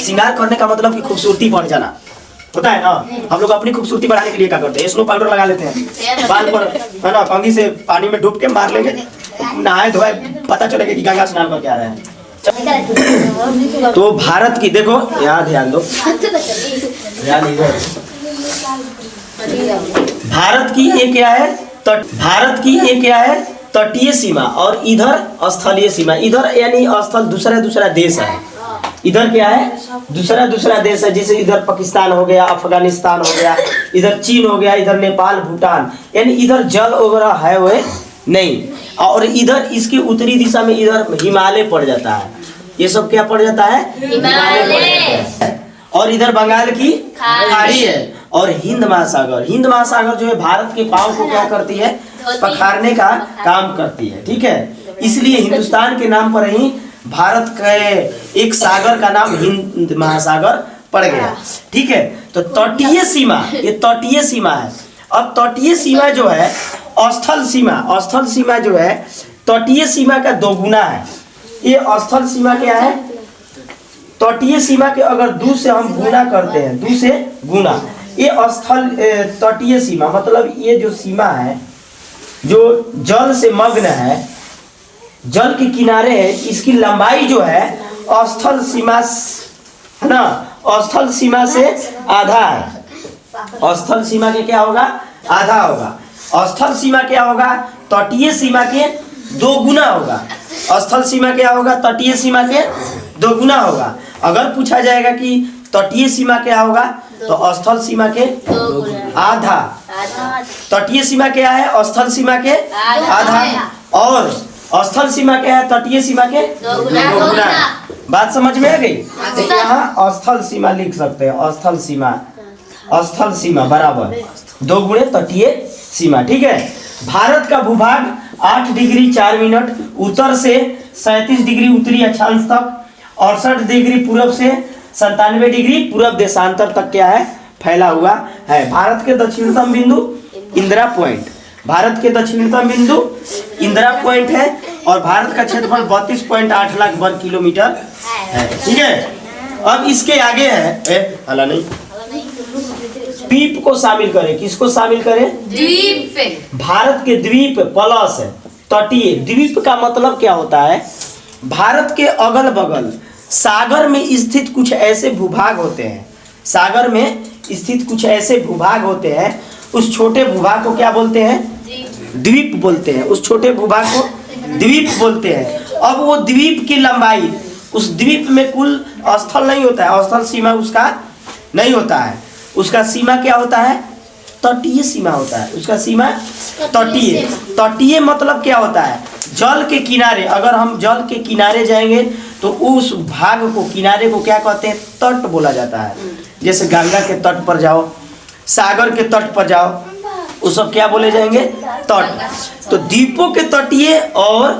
श्रृंगार करने का मतलब कि खूबसूरती बढ़ जाना होता है ना। हम लोग अपनी खूबसूरती बढ़ाने के लिए क्या करते हैं, स्नो पाउडर लगा लेते हैं बाल पर, है ना, कंघी से पानी में डूब के मार लेंगे, नहाए धोए पता चलेगा कि गंगा स्नान करके आ रहे हैं। तो भारत की देखो यहाँ ध्यान दो, भारत की एक क्या है भारत की एक क्या है तटीय सीमा और इधर स्थलीय सीमा। इधर यानी स्थल दूसरा देश है, इधर क्या है दूसरा देश है। जैसे इधर पाकिस्तान हो गया, अफगानिस्तान हो गया, इधर चीन हो गया, इधर नेपाल भूटान, यानी इधर जल वगैरह है वो नहीं। और इधर इसकी उत्तरी दिशा में इधर हिमालय पड़ जाता है, ये सब क्या पड़ जाता है हिमालय पड़ जाता है। और इधर बंगाल की खाड़ी है और हिंद महासागर जो है भारत के पांव को क्या करती है, पखारने का काम करती है। ठीक है, इसलिए हिंदुस्तान के नाम पर ही भारत के एक सागर का नाम हिंद महासागर पड़ गया। ठीक है, तो तटीय सीमा, ये तटीय सीमा है। अब तटीय सीमा जो है स्थल सीमा जो है तटीय सीमा का दोगुना है। ये स्थल सीमा क्या है, तटीय सीमा के अगर दू से हम गुना करते हैं, दू से गुना, ये स्थल तटीय सीमा मतलब ये जो सीमा है जो जल से मग्न है, जल के किनारे है, इसकी लंबाई जो है स्थल सीमा है ना, स्थल सीमा से आधा है। स्थल सीमा के क्या होगा, आधा होगा। स्थल सीमा क्या होगा, तटीय सीमा के 2 गुना होगा। स्थल सीमा क्या होगा, तटीय सीमा के 2 गुना होगा। अगर पूछा जाएगा कि तटीय सीमा क्या होगा, तो स्थल सीमा के आधा। तटीय सीमा क्या है, स्थल सीमा के आधा, और स्थल सीमा क्या है, तटीय सीमा के 2 गुना। बात समझ में आ गई। तो यहाँ स्थल सीमा लिख सकते हैं, स्थल सीमा बराबर 2 गुणे तटीय सीमा। ठीक है, भारत का भूभाग 8 डिग्री 4 मिनट उत्तर से 37 डिग्री उत्तरी अक्षांश तक, 68 डिग्री पूर्व से 97 डिग्री पूर्व देशांतर तक क्या है, फैला हुआ है। भारत के दक्षिणतम बिंदु इंदिरा पॉइंट, भारत के दक्षिणतम बिंदु इंदिरा पॉइंट है और भारत का क्षेत्रफल 32.8 लाख वर्ग किलोमीटर है। ठीक है, अब इसके आगे है हला नहीं, द्वीप को शामिल करें। किसको शामिल करें, द्वीप। भारत के द्वीप प्लस है तटीय। द्वीप का मतलब क्या होता है, भारत के अगल बगल सागर में स्थित कुछ ऐसे भूभाग होते हैं, सागर में स्थित कुछ ऐसे भूभाग होते हैं, उस छोटे भूभाग को क्या बोलते हैं, द्वीप बोलते हैं। उस छोटे भूभाग को द्वीप बोलते हैं। अब वो द्वीप की लंबाई, उस द्वीप में कुल स्थल नहीं होता है, स्थल सीमा उसका नहीं होता है, उसका सीमा क्या होता है, तटीय सीमा होता है। उसका सीमा तटीय। तटीय मतलब क्या होता है, जल के किनारे। अगर हम जल के किनारे जाएंगे तो उस भाग को, किनारे को क्या कहते हैं, तट बोला जाता है। जैसे गंगा के तट पर जाओ, सागर के तट पर जाओ, वो सब क्या बोले जाएंगे, तट। तो द्वीपों के तटीय और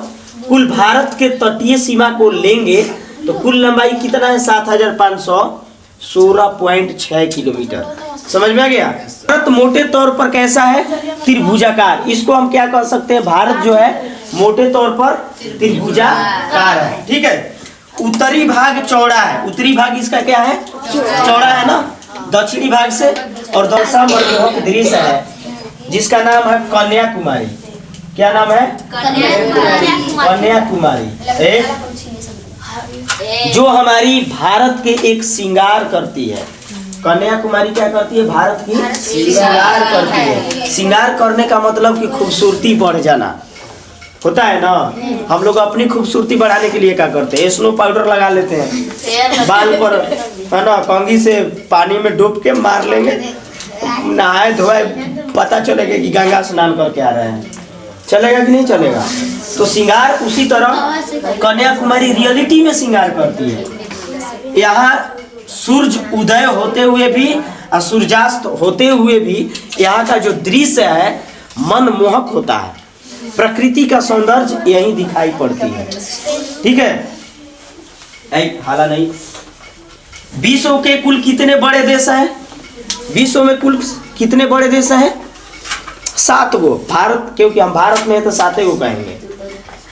कुल भारत के तटीय सीमा को लेंगे तो कुल लंबाई कितना है, 7516.6 किलोमीटर। समझ में आ गया। भारत मोटे तौर पर कैसा है, त्रिभुजाकार। इसको हम क्या कह सकते हैं, भारत जो है मोटे तौर पर त्रिभुजाकार है। ठीक है, उत्तरी भाग चौड़ा है, उत्तरी भाग इसका क्या है, चौड़ा है ना, दक्षिणी भाग से, और दक्षिण मनमोहक दृश्य है जिसका नाम है कन्याकुमारी। क्या नाम है, कन्याकुमारी, जो हमारी भारत के एक श्रृंगार करती है। कन्याकुमारी क्या करती है, भारत की श्रृंगार करती है। श्रृंगार करने का मतलब कि खूबसूरती बढ़ जाना होता है ना। हम लोग अपनी खूबसूरती बढ़ाने के लिए क्या करते हैं, स्नो पाउडर लगा लेते हैं बाल पर, है ना, कंघी से पानी में डूब के मार लेंगे, नहाए धोए पता चलेगा कि गंगा स्नान करके आ रहे हैं। चलेगा कि नहीं चलेगा। तो श्रृंगार उसी तरह कन्याकुमारी रियलिटी में श्रृंगार करती है। यहाँ सूर्य उदय होते हुए भी और सूर्यास्त होते हुए भी यहाँ का जो दृश्य है मनमोहक होता है। प्रकृति का सौंदर्य यही दिखाई पड़ती है। ठीक है, हाला नहीं। विश्व के कुल कितने बड़े देश हैं, विश्व में कुल कितने बड़े देश हैं, 7 गो। भारत, क्योंकि हम भारत में है तो 7 गो कहेंगे,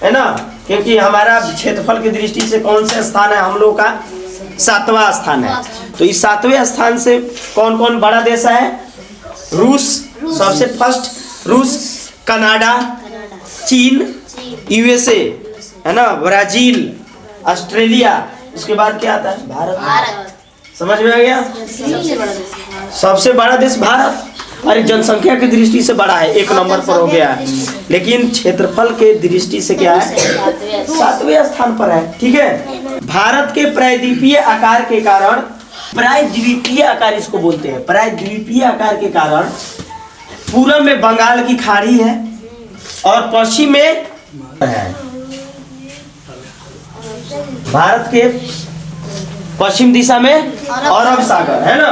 है ना, क्योंकि हमारा क्षेत्रफल की दृष्टि से कौन सा स्थान है हम लोग का, 7वां स्थान है। तो इस 7वें स्थान से कौन कौन बड़ा देश है? रूस सबसे फर्स्ट, रूस, कनाडा, चीन, यूएसए है ना, ब्राजील, ऑस्ट्रेलिया, उसके बाद क्या आता है? भारत। समझ में आ गया? सबसे बड़ा देश भारत। अरे जनसंख्या की दृष्टि से बड़ा है, 1 नंबर पर हो गया है, लेकिन क्षेत्रफल के दृष्टि से क्या है? 7वें स्थान पर है। ठीक है। भारत के प्रायद्वीपीय आकार के कारण, प्रायद्वीपीय आकार इसको बोलते हैं, प्रायद्वीपीय आकार के कारण पूरब में बंगाल की खाड़ी है और पश्चिम में है, भारत के पश्चिम दिशा में अरब सागर है ना।